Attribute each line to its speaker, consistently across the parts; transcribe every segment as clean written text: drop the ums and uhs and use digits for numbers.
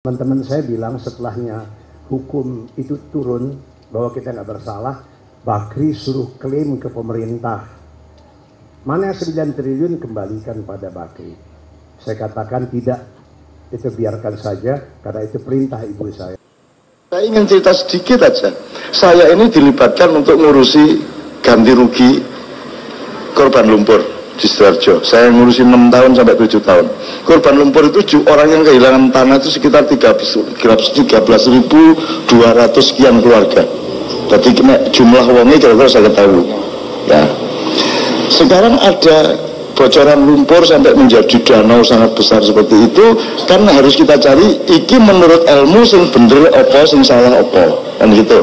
Speaker 1: Teman-teman saya bilang setelahnya hukum itu turun bahwa kita nggak bersalah, Bakri suruh klaim ke pemerintah. Mana 9 triliun kembalikan pada Bakri. Saya katakan tidak, itu biarkan saja karena itu perintah ibu saya.
Speaker 2: Saya ingin cerita sedikit aja. Saya ini dilibatkan untuk ngurusi ganti rugi korban lumpur di Sidoarjo. Saya ngurusin 6 tahun sampai 7 tahun. Korban lumpur itu orang yang kehilangan tanah itu sekitar 13.200 sekian keluarga. Jadi jumlah uangnya kira-kira saya ketahui. Ya. Sekarang ada bocoran lumpur sampai menjadi danau sangat besar seperti itu, kan harus kita cari iki menurut ilmu sing bener apa sing salah apa, kan gitu.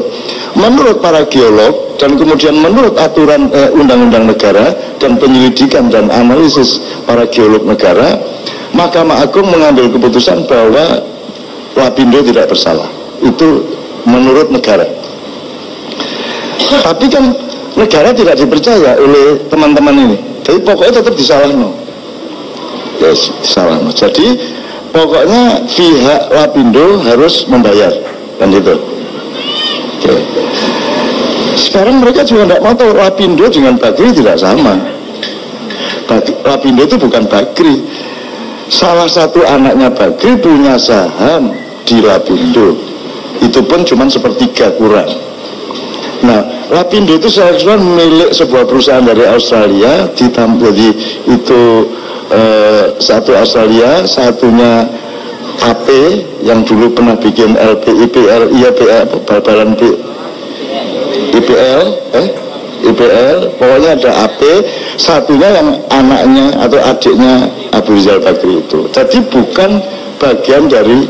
Speaker 2: Menurut para geolog dan kemudian menurut aturan undang-undang negara dan penyelidikan dan analisis para geolog negara, Mahkamah Agung mengambil keputusan bahwa Lapindo tidak bersalah. Itu menurut negara. Tapi kan negara tidak dipercaya oleh teman-teman ini. Jadi pokoknya tetap disalahno. Yes, disalahno. Jadi pokoknya pihak Lapindo harus membayar, kan itu. Oke. Sekarang mereka juga tidak mau tahu Lapindo dengan Bakri tidak sama. Lapindo itu bukan Bakri. Salah satu anaknya Bakri punya saham di Lapindo. Itu pun cuma sepertiga kurang. Nah, Lapindo itu seharusnya milik sebuah perusahaan dari Australia, jadi itu satu Australia, satunya AP yang dulu pernah bikin IPL, pokoknya ada AP, satunya yang anaknya atau adiknya Abu Rizal Bakri itu. Jadi bukan bagian dari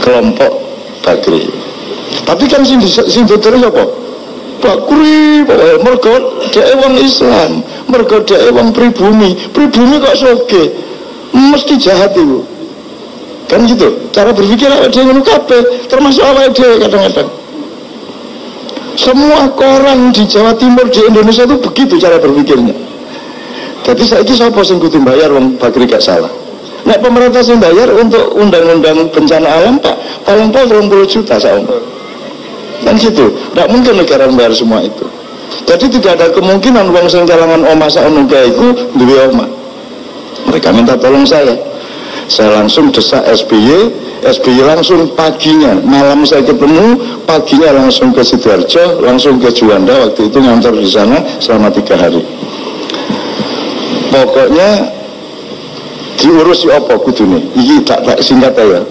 Speaker 2: kelompok Bakri. Tapi kan sing terus apa? Bakri, mergo dhek wong Islam, mergo dhek wong pribumi kok soge, mesti jahat itu. Kan gitu. Cara berpikir awake dhewe ngono kabeh, termasuk awake dhewe kadang-kadang. Semua koran di Jawa Timur di Indonesia itu begitu cara berpikirnya. Jadi saiki sapa sing kudu bayar wong Bakri gak salah. Nek pemerintah sing bayar untuk undang-undang bencana alam Pak, paling 20 juta saumur. Kan gitu, tidak mungkin negara membayar semua itu. Jadi tidak ada kemungkinan uang sing kalangan omah sakniki iku duwe omah. Mereka minta tolong saya langsung desak SBY langsung paginya, malam saya ketemu, paginya langsung ke Sidoarjo, langsung ke Juanda, waktu itu ngantor di sana selama 3 hari. Pokoknya diurus si opo kudune, iki tak singkat ya.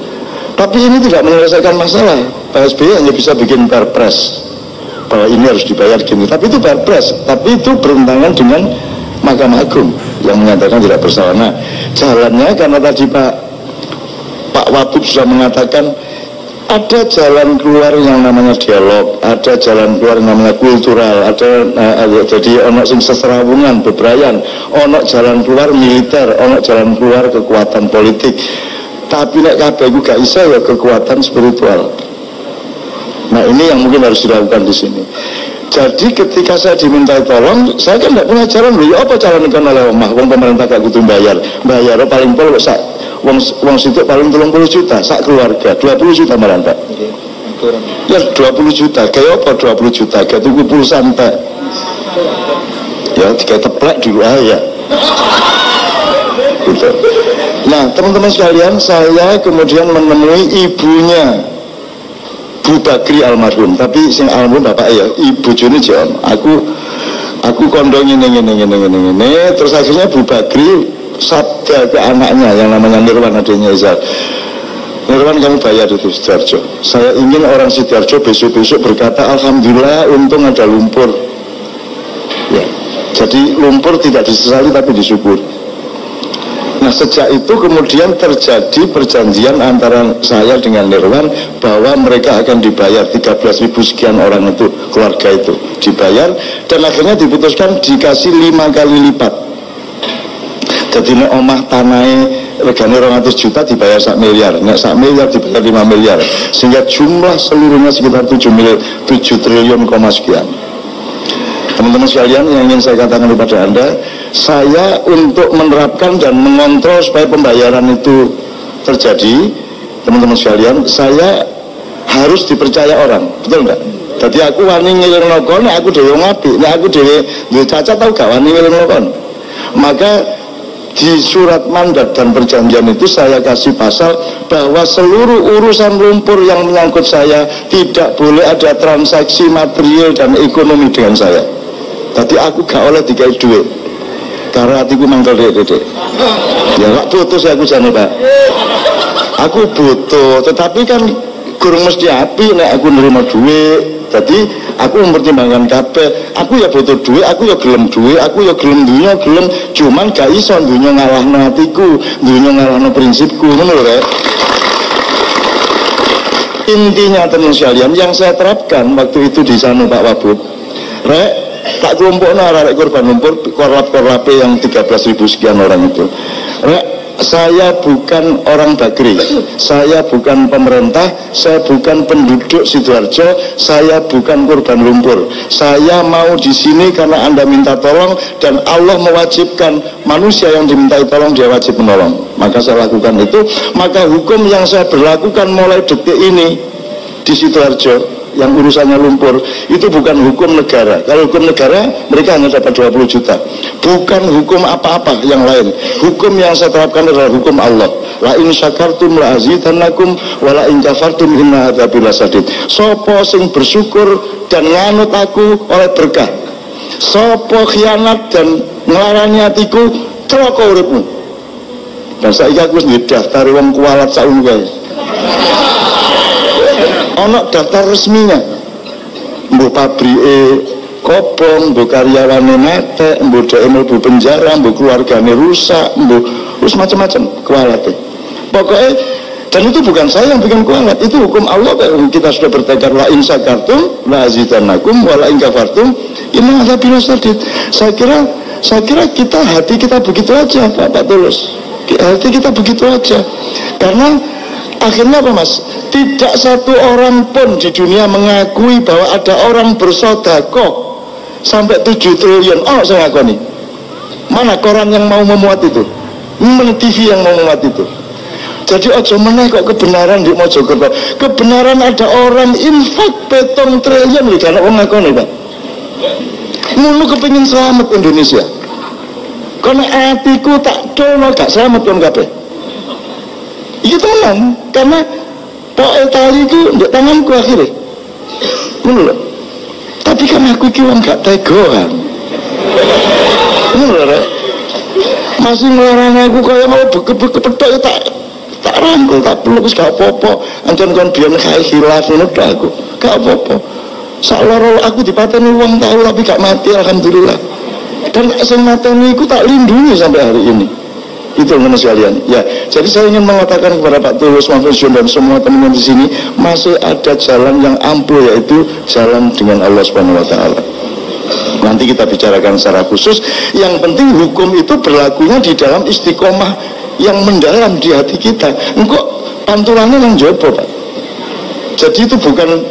Speaker 2: Tapi ini tidak menyelesaikan masalah. Pak SBY hanya bisa bikin perpres bahwa ini harus dibayar gini. Tapi itu perpres, tapi itu bertentangan dengan Mahkamah Agung yang menyatakan tidak bersalah. Nah, jalannya karena tadi Pak Wabub sudah mengatakan ada jalan keluar yang namanya dialog, ada jalan keluar yang namanya kultural, jadi ono sing seserawungan, bebrayan, ono jalan keluar militer, ono jalan keluar kekuatan politik. Tapi nek kabeh iku gak iso ya kekuatan spiritual. Nah, ini yang mungkin harus dilakukan di sini. Jadi ketika saya diminta tolong, saya kan tidak punya jalan. Ya apa jalan kan oleh omah, wong pemerintah gak kudu bayar paling pol sak wong situ paling 30 juta sak keluarga, 20 juta malah Pak. Ya 20 juta, kayak apa 20 juta? Kayak tuku pulsa entek. Ya kayak teplek dulu aja. Gitu. Nah, teman-teman sekalian, saya kemudian menemui ibunya Bu Bakri almarhum, tapi sing almarhum bapak ya, ibu Juni Jon. Aku kondong ini, terus akhirnya Bu Bakri sabda ke anaknya yang namanya Nirwan, adiknya Izal. Nirwan, kamu bayar itu Sidoarjo. Saya ingin orang Sidoarjo besok-besok berkata, alhamdulillah untung ada lumpur. Ya, jadi lumpur tidak disesali tapi disyukuri. Nah, sejak itu kemudian terjadi perjanjian antara saya dengan Nirwan bahwa mereka akan dibayar 13.000 sekian orang itu, keluarga itu dibayar, dan akhirnya diputuskan dikasih 5 kali lipat. Jadi omah tanahnya regane 200 juta dibayar 1 miliar, nek 1 miliar dibayar 5 miliar, sehingga jumlah seluruhnya sekitar 7 triliun sekian. Teman-teman sekalian, yang ingin saya katakan kepada Anda, saya untuk menerapkan dan mengontrol supaya pembayaran itu terjadi, teman-teman sekalian, saya harus dipercaya orang, betul enggak? Jadi aku wani ngelirno kon, aku dhewe ngapi, nek aku dhewe duwe cacat tau gak wani ngelirno kon. Maka di surat mandat dan perjanjian itu saya kasih pasal bahwa seluruh urusan lumpur yang menyangkut saya tidak boleh ada transaksi material dan ekonomi dengan saya. Jadi aku gak oleh dikai duit karena hatiku mangkel dek. Ya gak butuh sih aku jane Pak. Aku butuh, tetapi kan kurang mesti api nek aku nerima duit. Jadi aku mempertimbangkan kabeh. Aku ya butuh duit, aku ya gelem duit, aku ya gelem dunya, gelem, cuman gak iso dunya ngalahno atiku, dunya ngalahno prinsipku, ngono lho Rek. Intinya teman sekalian yang saya terapkan waktu itu di sana Pak Wabub, Rek, tak kelompokno arek korban lumpur, korlap-korlape yang 13.000 sekian orang itu. Rek, saya bukan orang Bagri, saya bukan pemerintah, saya bukan penduduk Sidoarjo, saya bukan korban lumpur. Saya mau di sini karena Anda minta tolong dan Allah mewajibkan manusia yang dimintai tolong dia wajib menolong. Maka saya lakukan itu. Maka hukum yang saya berlakukan mulai detik ini di Sidoarjo yang urusannya lumpur itu bukan hukum negara. Kalau hukum negara mereka hanya dapat 20 juta. Bukan hukum apa-apa yang lain. Hukum yang saya terapkan adalah hukum Allah. La in syakartum la azidannakum wa la in kafartum inna adzabi lasadid. Sopo sing bersyukur dan nganut aku oleh berkah. Sopo khianat dan ngelarani hatiku celaka uripmu. Dan saiki aku wis daftar wong kualat saun guys. Ono daftar resminya, mbuh pabrike kobong, mbuh karyawane mate, mbuh dhek mlebu penjara, mbuh keluargane rusak, mbuh terus macam-macam kualate. Pokoknya, dan itu bukan saya yang bikin kualat, itu hukum Allah. Kita sudah bertekad la in syakartum la azidannakum wa la in kafartum inna adzabi lasadid. Saya kira kita hati kita begitu aja Pak Tulus. Hati kita begitu aja. Karena akhirnya apa Mas? Tidak satu orang pun di dunia mengakui bahwa ada orang bersedekah sampai 7 triliun. Oh saya ngakoni. Mana koran yang mau memuat itu? Mana TV yang mau memuat itu? Jadi ojo meneh kok kebenaran di Mojokerto. Kebenaran ada orang infak 7 triliun lho kan wong ngakoni Pak. Mulu kepengin selamat Indonesia. Karena atiku tak dono gak selamat kon kabeh. Iya teman, karena poel tali itu di tanganku akhirnya. Menurut. Tapi kan aku iki wong gak tegoan. Menurut. Masih ngelarang aku kayak mau beke-beke petok tak rangkul, tak perlu wis gak apa-apa. Ancen kon biyen kae khilaf ngono tok aku. Gak apa-apa. Sakloro aku dipateni wong tahu tapi gak mati alhamdulillah. Dan sing mateni iku tak lindungi sampai hari ini. Itu teman sekalian. Ya, jadi saya ingin mengatakan kepada Pak Tulus Mahfudz dan semua teman-teman di sini masih ada jalan yang ampuh, yaitu jalan dengan Allah Subhanahu Wa Taala. Nanti kita bicarakan secara khusus. Yang penting hukum itu berlakunya di dalam istiqomah yang mendalam di hati kita. Engkau pantulannya yang jopo Pak. Jadi itu bukan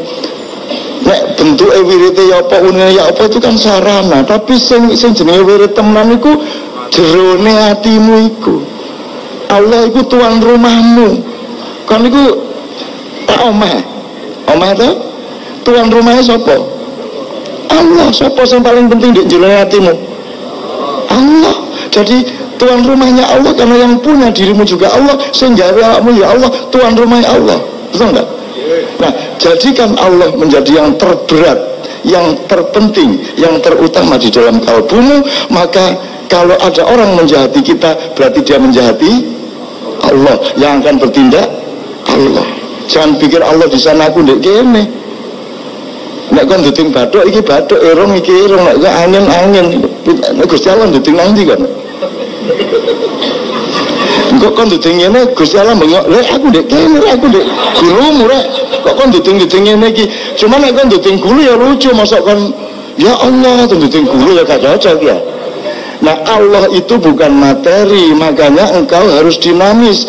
Speaker 2: nek bentuk wirite ya apa unine ya apa itu kan sarana, tapi sing jenenge wirid temenan iku jerone hatimu iku. Allah iku tuan rumahmu. Kan iku tak omah. Omah itu tuan rumahnya sapa? Allah. Sapa yang paling penting di jerone hatimu? Allah. Jadi tuan rumahnya Allah karena yang punya dirimu juga Allah, sing gawe awakmu ya Allah, tuan rumahnya Allah. Betul enggak? Nah, jadikan Allah menjadi yang terberat, yang terpenting, yang terutama di dalam kalbumu. Maka kalau ada orang menjahati kita, berarti dia menjahati Allah. Yang akan bertindak Allah. Jangan pikir Allah di sana aku ndek kene. Nek kon duting bathuk iki bathuk, irung iki irung, nek angin. Nek Gusti Allah duting nang ndi kon? Engko kon duting ngene Gusti Allah bengok, "Lek aku ndek kene, aku ndek gulumu rek. Kok kon duting ngene iki?" Cuma nek kon duting gulu ya lucu, mosok kon ya Allah duting gulu ya gak cocok ya. Nah Allah itu bukan materi, makanya engkau harus dinamis.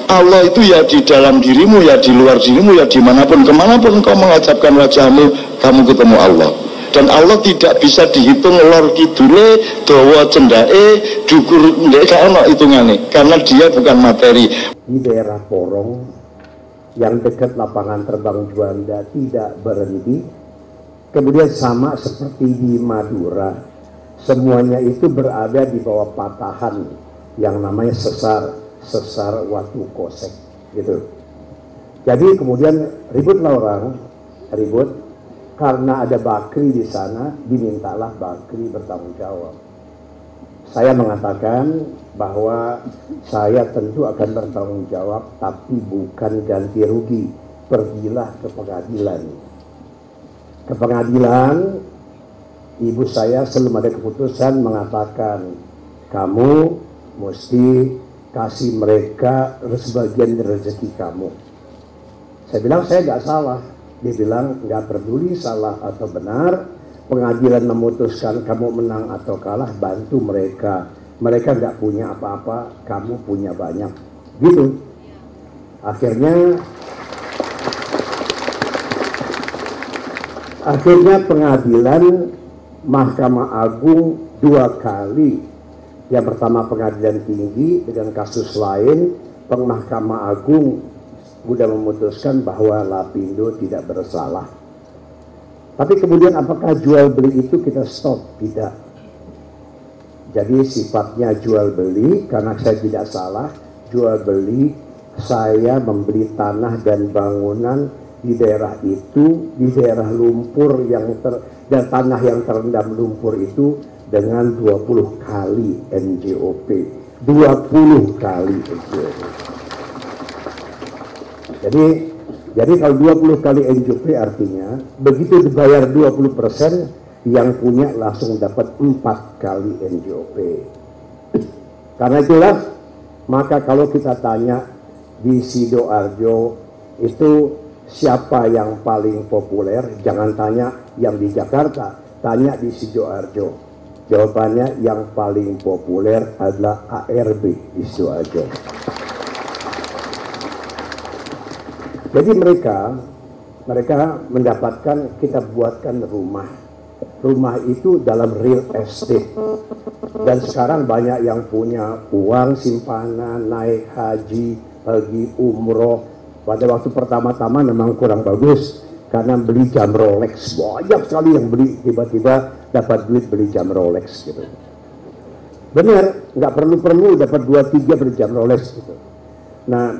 Speaker 2: Allah itu ya di dalam dirimu, ya di luar dirimu, ya dimanapun, kemanapun engkau menghadapkan wajahmu, kamu ketemu Allah. Dan Allah tidak bisa dihitung lor kidule, dawa cendake, dukur ndek gak ono hitungane, karena dia bukan materi.
Speaker 1: Di daerah Porong yang dekat lapangan terbang Juanda tidak berhenti. Kemudian sama seperti di Madura, semuanya itu berada di bawah patahan yang namanya sesar Watu Kosek gitu. Jadi kemudian ributlah orang, ribut karena ada Bakri di sana, dimintalah Bakri bertanggung jawab. Saya mengatakan bahwa saya tentu akan bertanggung jawab, tapi bukan ganti rugi. Pergilah ke pengadilan. Ke pengadilan, ibu saya sebelum ada keputusan mengatakan, kamu mesti kasih mereka sebagian rezeki kamu. Saya bilang saya nggak salah. Dia bilang nggak peduli salah atau benar, pengadilan memutuskan kamu menang atau kalah, bantu mereka. Mereka nggak punya apa-apa, kamu punya banyak. Gitu. Akhirnya pengadilan Mahkamah Agung 2 kali. Yang pertama pengadilan tinggi dengan kasus lain, Mahkamah Agung sudah memutuskan bahwa Lapindo tidak bersalah. Tapi kemudian apakah jual beli itu kita stop? Tidak. Jadi sifatnya jual beli, karena saya tidak salah, jual beli, saya membeli tanah dan bangunan di daerah itu, di daerah lumpur dan tanah yang terendam lumpur itu dengan 20 kali NJOP. 20 kali NJOP. Jadi kalau 20 kali NJOP artinya begitu dibayar 20%, yang punya langsung dapat 4 kali NJOP. Karena itulah, maka kalau kita tanya di Sidoarjo itu siapa yang paling populer, jangan tanya yang di Jakarta, tanya di Sidoarjo. Jawabannya yang paling populer adalah ARB di Sidoarjo. Jadi mereka mendapatkan, kita buatkan rumah itu dalam real estate. Dan sekarang banyak yang punya uang simpanan, naik haji, pergi umroh. Pada waktu pertama-tama memang kurang bagus karena beli jam Rolex. Banyak sekali yang beli, tiba-tiba dapat duit beli jam Rolex gitu. Benar, nggak perlu dapat 2-3 beli jam Rolex gitu. Nah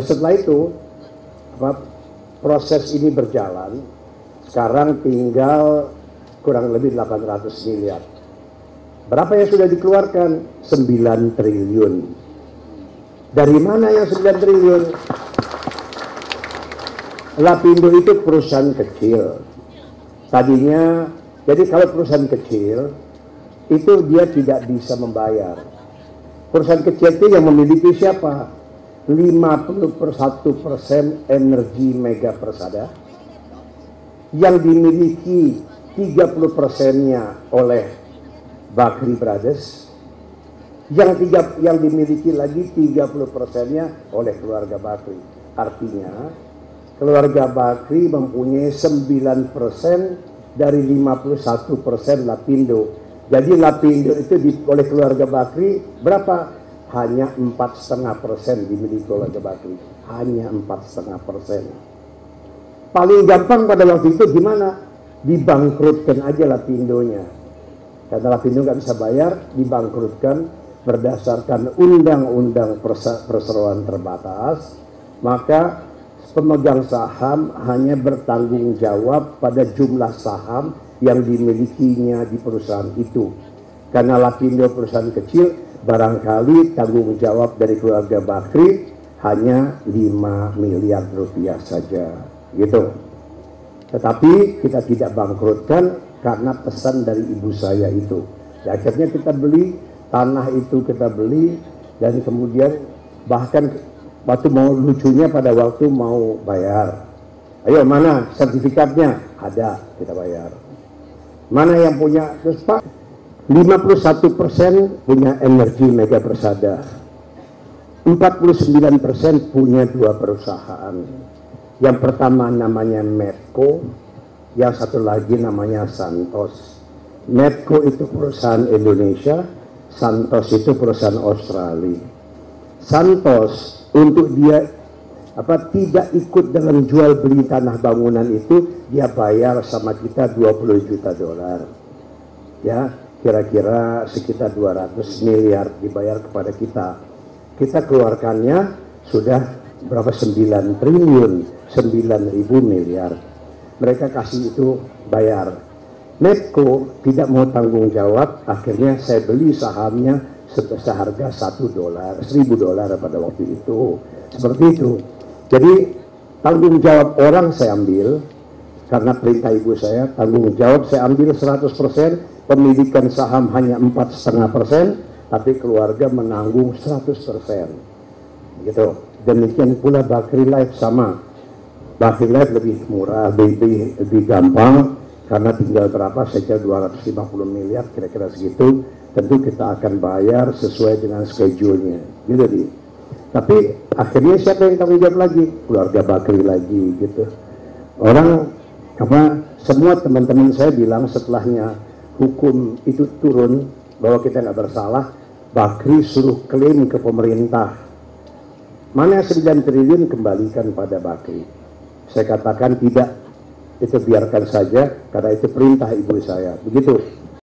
Speaker 1: setelah itu proses ini berjalan. Sekarang tinggal kurang lebih 800 miliar. Berapa yang sudah dikeluarkan? 9 triliun. Dari mana yang 9 triliun? Lapindo itu perusahaan kecil. Tadinya, jadi kalau perusahaan kecil, itu dia tidak bisa membayar. Perusahaan kecil itu yang memiliki siapa? 51% Energi Mega Persada, yang dimiliki 30%-nya oleh Bakri Brothers, yang dimiliki lagi 30%-nya oleh keluarga Bakri. Artinya keluarga Bakri mempunyai 9% dari 51% Lapindo. Jadi Lapindo itu oleh keluarga Bakri berapa? Hanya 4,5% dimiliki oleh keluarga Bakri. Hanya 4,5%. Paling gampang pada waktu itu gimana? Dibangkrutkan aja Lapindonya. Karena Lapindo nggak bisa bayar, dibangkrutkan berdasarkan undang-undang perseroan terbatas. Maka pemegang saham hanya bertanggung jawab pada jumlah saham yang dimilikinya di perusahaan itu. Karena Lapindo perusahaan kecil, barangkali tanggung jawab dari keluarga Bakri hanya 5 miliar rupiah saja, gitu. Tetapi kita tidak bangkrutkan karena pesan dari ibu saya itu. Ya, akhirnya kita beli tanah itu, kita beli, dan kemudian bahkan waktu mau lucunya pada waktu mau bayar, ayo mana sertifikatnya? Ada, kita bayar. Mana yang punya? Terus Pak, 51% punya Energi Mega Persada, 49% punya 2 perusahaan. Yang pertama namanya Medco, yang satu lagi namanya Santos. Medco itu perusahaan Indonesia, Santos itu perusahaan Australia. Santos untuk dia tidak ikut dengan jual beli tanah bangunan itu, dia bayar sama kita 20 juta dolar. Ya, kira-kira sekitar 200 miliar dibayar kepada kita. Kita keluarkannya sudah berapa, 9 triliun, 9.000 miliar. Mereka kasih itu bayar. Medco tidak mau tanggung jawab, akhirnya saya beli sahamnya seharga $1 pada waktu itu. Seperti itu. Jadi tanggung jawab orang saya ambil, karena perintah ibu saya, tanggung jawab saya ambil 100%, pemilikan saham hanya 4,5%, tapi keluarga menanggung 100%. Gitu. Demikian pula Bakri Life sama. Bakri Life lebih murah, lebih gampang, karena tinggal berapa saja 250 miliar, kira-kira segitu. Tentu kita akan bayar sesuai dengan schedule-nya. Gitu di. Tapi akhirnya siapa yang tanggung jawab lagi? Keluarga Bakri lagi gitu. Orang semua teman-teman saya bilang setelahnya hukum itu turun bahwa kita nggak bersalah, Bakri suruh klaim ke pemerintah. Mana 9 triliun kembalikan pada Bakri. Saya katakan tidak, itu biarkan saja karena itu perintah ibu saya. Begitu.